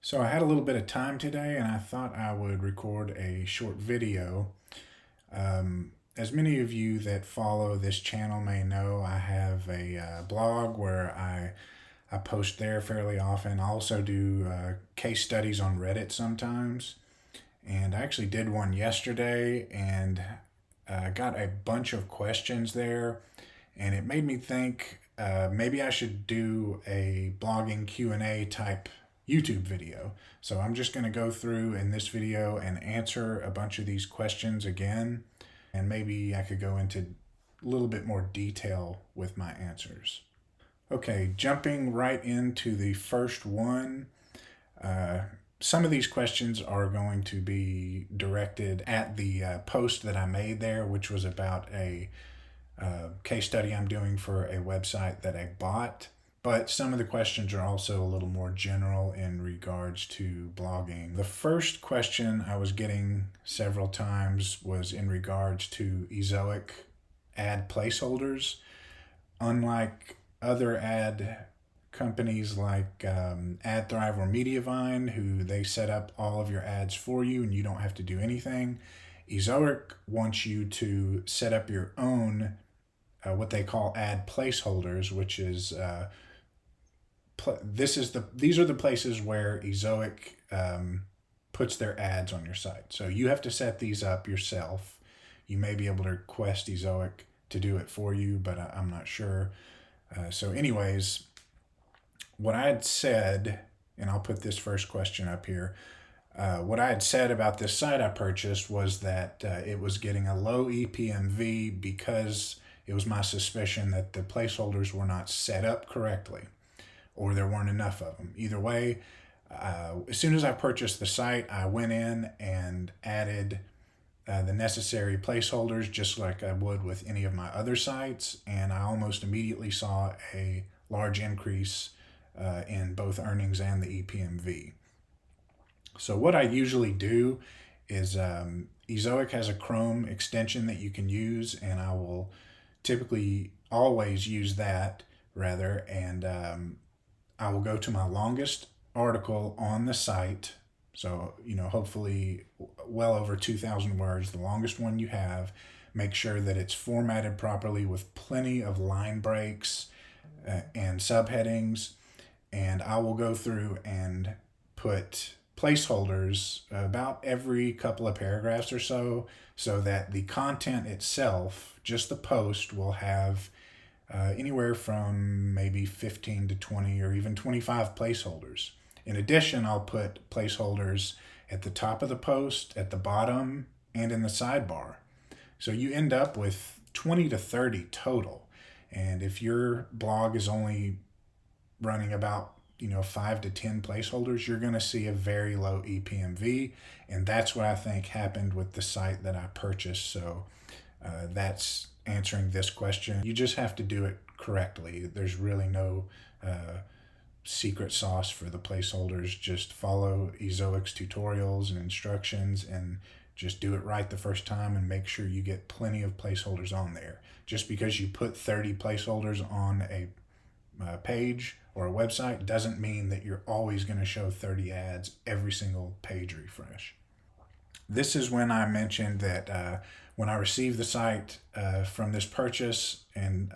So I had a little bit of time today and I thought I would record a short video. As many of you that follow this channel may know, I have a blog where I post there fairly often. I also do case studies on Reddit sometimes. And I actually did one yesterday and got a bunch of questions there. And it made me think maybe I should do a blogging Q&A type YouTube video. So I'm just going to go through in this video and answer a bunch of these questions again, and maybe I could go into a little bit more detail with my answers. Okay, jumping right into the first one. Some of these questions are going to be directed at the post that I made there, which was about a case study I'm doing for a website that I bought. But some of the questions are also a little more general in regards to blogging. The first question I was getting several times was in regards to Ezoic Ad Placeholders. Unlike other ad companies like AdThrive or Mediavine, who they set up all of your ads for you and you don't have to do anything, Ezoic wants you to set up your own what they call ad placeholders, which is these are the places where Ezoic puts their ads on your site. So you have to set these up yourself. You may be able to request Ezoic to do it for you, but I'm not sure. So anyways, what I had said, and I'll put this first question up here, what I had said about this site I purchased was that it was getting a low EPMV because it was my suspicion that the placeholders were not set up correctly, or there weren't enough of them. Either way, as soon as I purchased the site, I went in and added the necessary placeholders just like I would with any of my other sites, and I almost immediately saw a large increase in both earnings and the EPMV. So what I usually do is Ezoic has a Chrome extension that you can use, and I will typically always use that rather, and I will go to my longest article on the site. So, hopefully well over 2,000 words, the longest one you have. Make sure that it's formatted properly with plenty of line breaks and subheadings. And I will go through and put placeholders about every couple of paragraphs or so that the content itself, just the post, will have anywhere from maybe 15 to 20 or even 25 placeholders. In addition, I'll put placeholders at the top of the post, at the bottom, and in the sidebar. So you end up with 20 to 30 total. And if your blog is only running about 5 to 10 placeholders, you're going to see a very low EPMV, and that's what I think happened with the site that I purchased. So that's answering this question. You just have to do it correctly. There's really no secret sauce for the placeholders. Just follow Ezoic's tutorials and instructions and just do it right the first time, and make sure you get plenty of placeholders on there. Just because you put 30 placeholders on a page or a website doesn't mean that you're always going to show 30 ads every single page refresh. This is when I mentioned that when I received the site from this purchase and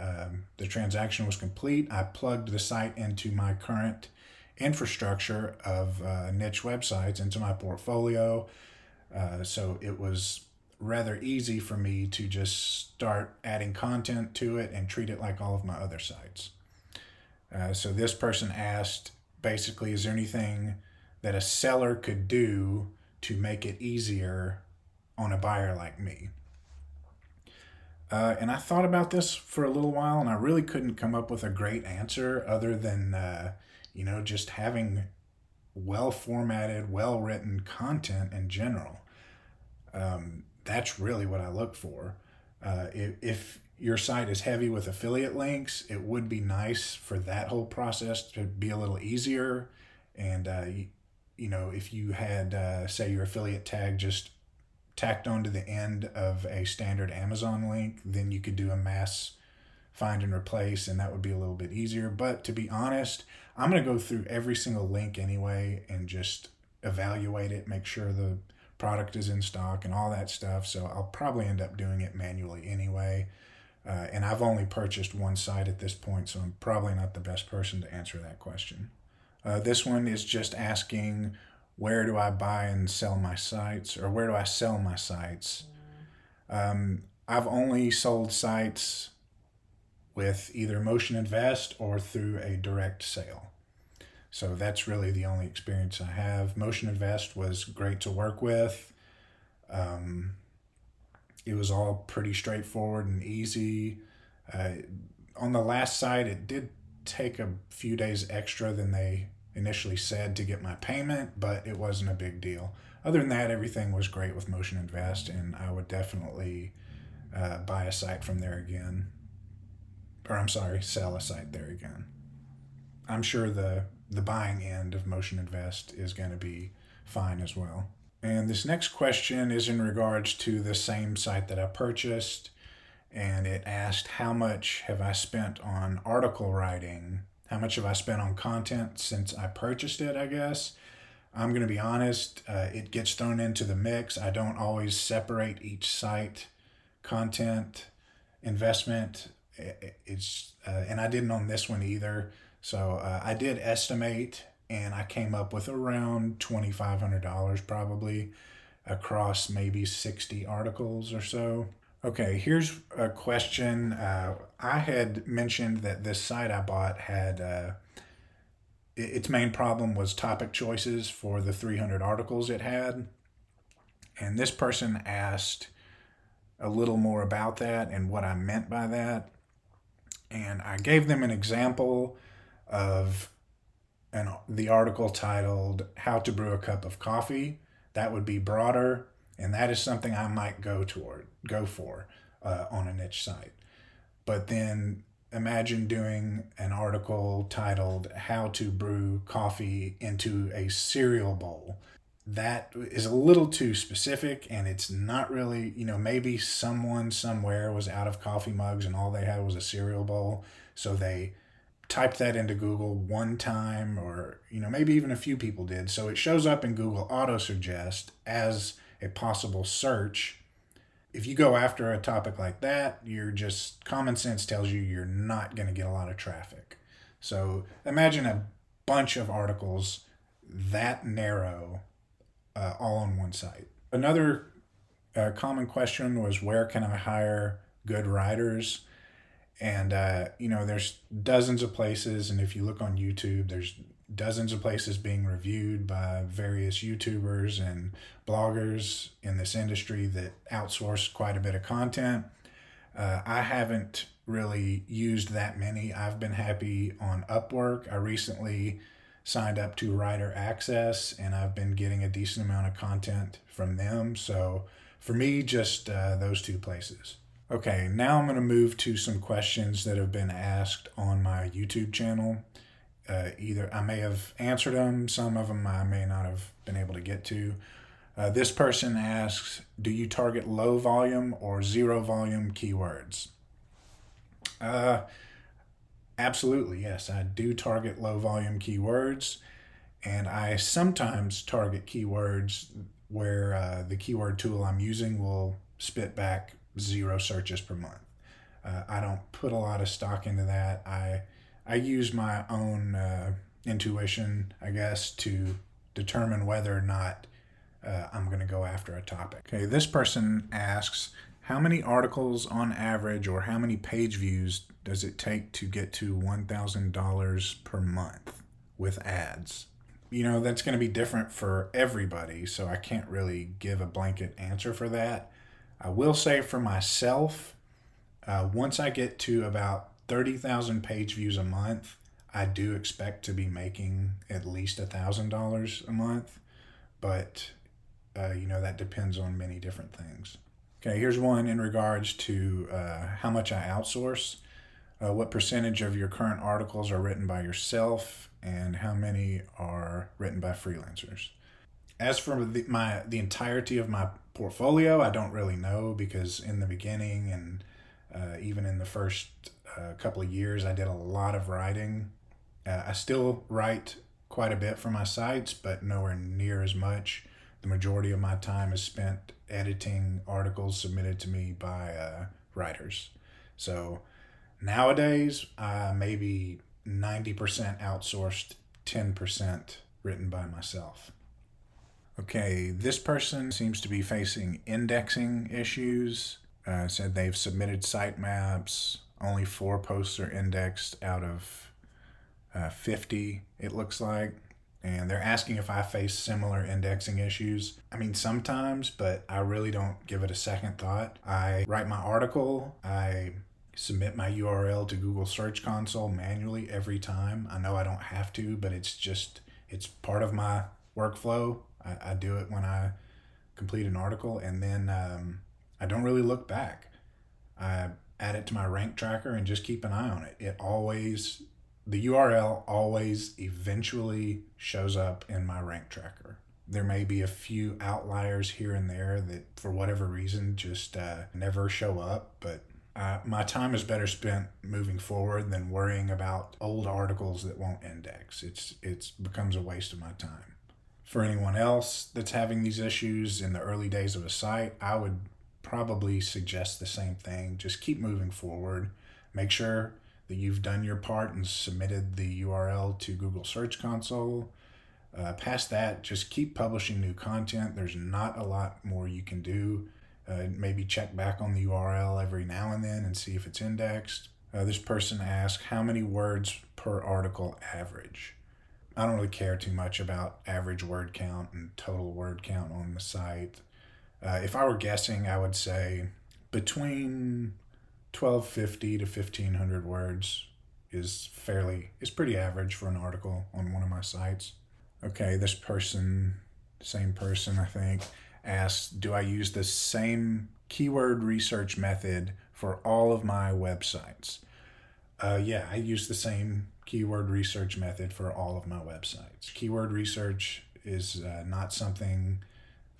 the transaction was complete, I plugged the site into my current infrastructure of niche websites, into my portfolio. So it was rather easy for me to just start adding content to it and treat it like all of my other sites. So this person asked, basically, is there anything that a seller could do to make it easier on a buyer like me? And I thought about this for a little while, and I really couldn't come up with a great answer other than, just having well formatted, well written content in general. That's really what I look for. If your site is heavy with affiliate links, it would be nice for that whole process to be a little easier. And, if you had, say, your affiliate tag just tacked onto the end of a standard Amazon link, then you could do a mass find and replace, and that would be a little bit easier. But to be honest, I'm going to go through every single link anyway and just evaluate it, make sure the product is in stock and all that stuff. So I'll probably end up doing it manually anyway. And I've only purchased one site at this point, so I'm probably not the best person to answer that question. This one is just asking, where do I buy and sell my sites, or where do I sell my sites? I've only sold sites with either Motion Invest or through a direct sale. So that's really the only experience I have. Motion Invest was great to work with. It was all pretty straightforward and easy. On the last site, it did take a few days extra than they initially said to get my payment, but it wasn't a big deal. Other than that, everything was great with Motion Invest, and I would definitely buy a site from there again. Or I'm sorry, sell a site there again. I'm sure the buying end of Motion Invest is going to be fine as well. And this next question is in regards to the same site that I purchased, and it asked, how much have I spent on article writing? How much have I spent on content since I purchased it, I guess? I'm going to be honest, it gets thrown into the mix. I don't always separate each site content investment. And I didn't on this one either. So I did estimate, and I came up with around $2,500 probably across maybe 60 articles or so. Okay, here's a question. I had mentioned that this site I bought had its main problem was topic choices for the 300 articles it had. And this person asked a little more about that and what I meant by that. And I gave them an example of the article titled "How to Brew a Cup of Coffee." That would be broader, and that is something I might go for on a niche site. But then imagine doing an article titled "How to Brew Coffee into a Cereal Bowl." That is a little too specific, and it's not really, maybe someone somewhere was out of coffee mugs and all they had was a cereal bowl. So they typed that into Google one time, or, maybe even a few people did. So it shows up in Google Auto Suggest as a possible search. If you go after a topic like that, common sense tells you you're not going to get a lot of traffic. So imagine a bunch of articles that narrow, all on one site. Another common question was, where can I hire good writers? And, there's dozens of places. And if you look on YouTube, there's dozens of places being reviewed by various YouTubers and bloggers in this industry that outsource quite a bit of content. I haven't really used that many. I've been happy on Upwork. I recently signed up to Writer Access, and I've been getting a decent amount of content from them. So for me, just those two places. Okay, now I'm going to move to some questions that have been asked on my YouTube channel. Either I may have answered them, some of them I may not have been able to get to. This person asks, do you target low volume or zero volume keywords? Absolutely, yes. I do target low volume keywords, and I sometimes target keywords where the keyword tool I'm using will spit back 0 searches per month. I don't put a lot of stock into that. I use my own intuition, I guess, to determine whether or not I'm going to go after a topic. Okay, this person asks, how many articles on average or how many page views does it take to get to $1,000 per month with ads? That's going to be different for everybody, so I can't really give a blanket answer for that. I will say for myself, once I get to about 30,000 page views a month, I do expect to be making at least $1,000 a month, but that depends on many different things. Okay, here's one in regards to how much I outsource. What percentage of your current articles are written by yourself, and how many are written by freelancers? As for the entirety of my portfolio, I don't really know, because in the beginning and even in the first couple of years, I did a lot of writing. I still write quite a bit for my sites, but nowhere near as much. The majority of my time is spent editing articles submitted to me by writers. So nowadays, maybe 90% outsourced, 10% written by myself. Okay, this person seems to be facing indexing issues. Said they've submitted sitemaps. Only 4 posts are indexed out of 50, it looks like. And they're asking if I face similar indexing issues. I mean, sometimes, but I really don't give it a second thought. I write my article, I submit my URL to Google Search Console manually every time. I know I don't have to, but it's part of my workflow. I do it when I complete an article, and then I don't really look back. I add it to my rank tracker and just keep an eye on it. The URL always eventually shows up in my rank tracker. There may be a few outliers here and there that, for whatever reason, just never show up, but my time is better spent moving forward than worrying about old articles that won't index. It's becomes a waste of my time. For anyone else that's having these issues in the early days of a site, I would probably suggest the same thing. Just keep moving forward. Make sure that you've done your part and submitted the URL to Google Search Console. Past that, just keep publishing new content. There's not a lot more you can do. Maybe check back on the URL every now and then and see if it's indexed. This person asked, how many words per article average? I don't really care too much about average word count and total word count on the site. If I were guessing, I would say between 1250 to 1500 words is pretty average for an article on one of my sites. Okay, this person, same person I think, asked, do I use the same keyword research method for all of my websites? Yeah, I use the same keyword research method for all of my websites. Keyword research is not something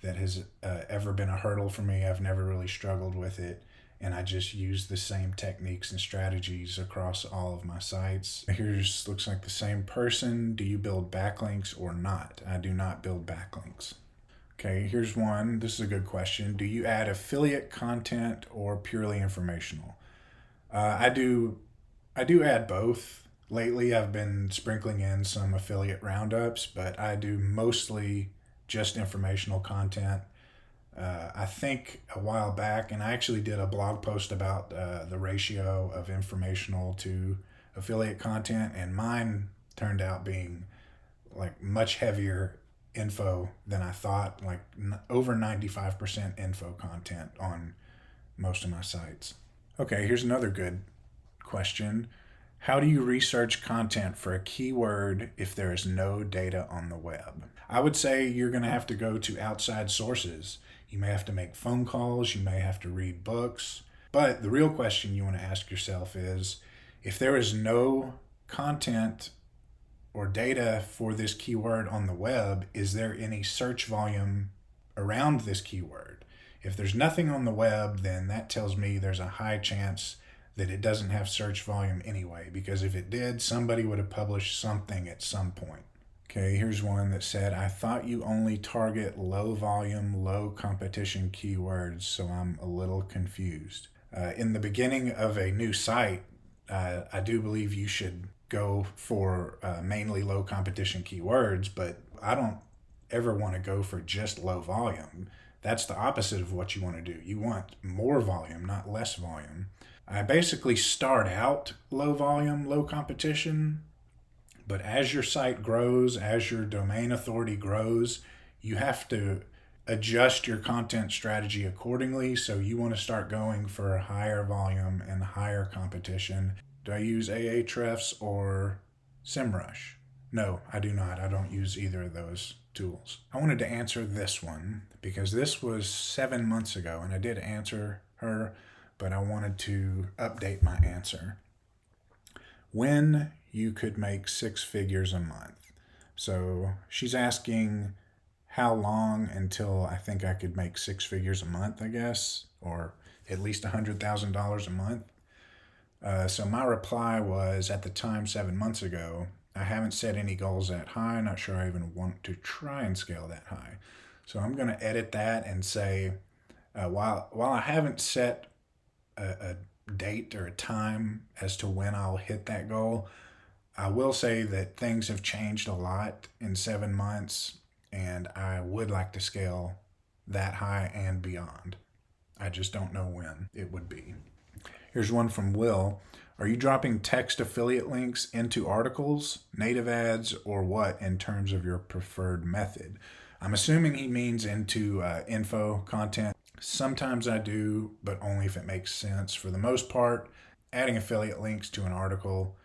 that has ever been a hurdle for me. I've never really struggled with it, and I just use the same techniques and strategies across all of my sites. Here's looks like the same person. Do you build backlinks or not? I do not build backlinks. Okay, here's one. This is a good question. Do you add affiliate content or purely informational? I do add both. Lately, I've been sprinkling in some affiliate roundups, but I do mostly just informational content. I think a while back, and I actually did a blog post about the ratio of informational to affiliate content, and mine turned out being like much heavier info than I thought, like over 95% info content on most of my sites. Okay, here's another good question. How do you research content for a keyword if there is no data on the web? I would say you're going to have to go to outside sources. You may have to make phone calls, you may have to read books. But the real question you want to ask yourself is, if there is no content or data for this keyword on the web, is there any search volume around this keyword? If there's nothing on the web, then that tells me there's a high chance that it doesn't have search volume anyway, because if it did, somebody would have published something at some point. Okay, here's one that said, I thought you only target low volume, low competition keywords, so I'm a little confused. In the beginning of a new site, I do believe you should go for mainly low competition keywords, but I don't ever want to go for just low volume. That's the opposite of what you want to do. You want more volume, not less volume. I basically start out low volume, low competition, but as your site grows, as your domain authority grows, you have to adjust your content strategy accordingly. So you want to start going for higher volume and higher competition. Do I use Ahrefs or SEMrush? No, I do not. I don't use either of those tools. I wanted to answer this one because this was 7 months ago and I did answer her, but I wanted to update my answer. When you could make 6 figures a month. So she's asking how long until I think I could make 6 figures a month, I guess, or at least $100,000 a month. So my reply was, at the time 7 months ago, I haven't set any goals that high. Not sure I even want to try and scale that high. So I'm going to edit that and say, while I haven't set a date or a time as to when I'll hit that goal, I will say that things have changed a lot in 7 months, and I would like to scale that high and beyond. I just don't know when it would be. Here's one from Will. Are you dropping text affiliate links into articles, native ads, or what in terms of your preferred method? I'm assuming he means into info content. Sometimes I do, but only if it makes sense. For the most part, adding affiliate links to an article,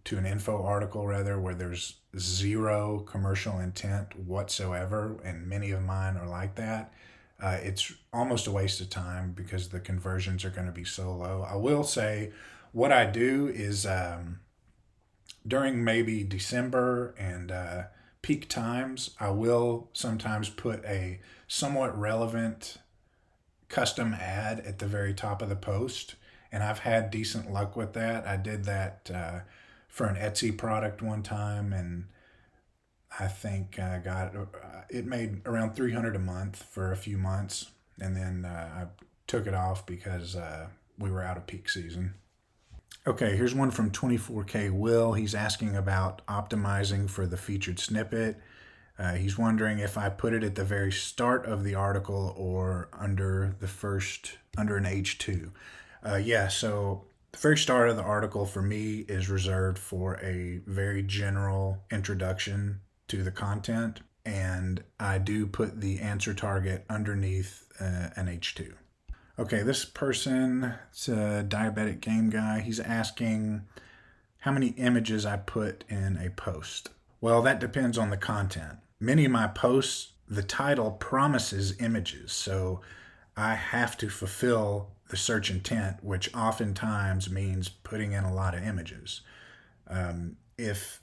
to an info article rather, where there's zero commercial intent whatsoever, and many of mine are like that, it's almost a waste of time because the conversions are going to be so low. I will say what I do is during maybe December and peak times, I will sometimes put a somewhat relevant custom ad at the very top of the post. And I've had decent luck with that. I did that for an Etsy product one time, and I think I got it made around 300 a month for a few months, and then I took it off because we were out of peak season. Okay, here's one from 24K Will. He's asking about optimizing for the featured snippet. He's wondering if I put it at the very start of the article or under an H2. Yeah, so the very start of the article for me is reserved for a very general introduction to the content, and I do put the answer target underneath an H2. Okay, this person, it's a diabetic game guy. He's asking how many images I put in a post. Well, that depends on the content. Many of my posts, the title promises images, so I have to fulfill the search intent, which oftentimes means putting in a lot of images. If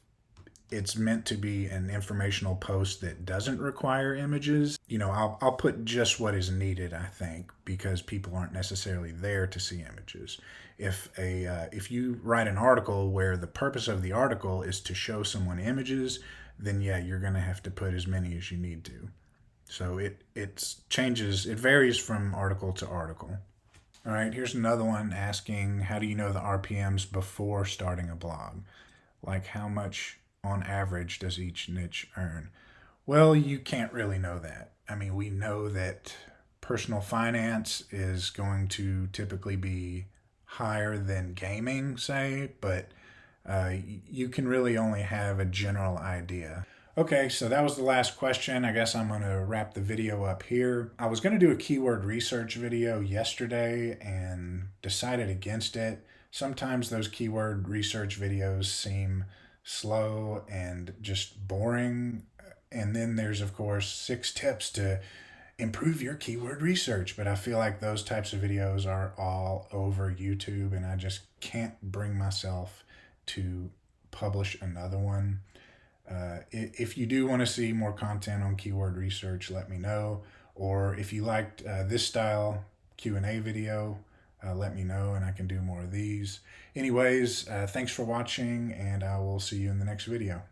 it's meant to be an informational post that doesn't require images, I'll put just what is needed, I think, because people aren't necessarily there to see images. If you write an article where the purpose of the article is to show someone images, then yeah, you're going to have to put as many as you need to. So it changes, it varies from article to article. All right, here's another one asking, how do you know the RPMs before starting a blog? Like, how much on average does each niche earn? Well, you can't really know that. I mean, we know that personal finance is going to typically be higher than gaming, say, but you can really only have a general idea. Okay, so that was the last question. I guess I'm going to wrap the video up here. I was going to do a keyword research video yesterday and decided against it. Sometimes those keyword research videos seem slow and just boring. And then there's, of course, 6 tips to improve your keyword research. But I feel like those types of videos are all over YouTube, and I just can't bring myself to publish another one. If you do want to see more content on keyword research, let me know. Or if you liked this style Q&A video, let me know and I can do more of these. Anyways, thanks for watching, and I will see you in the next video.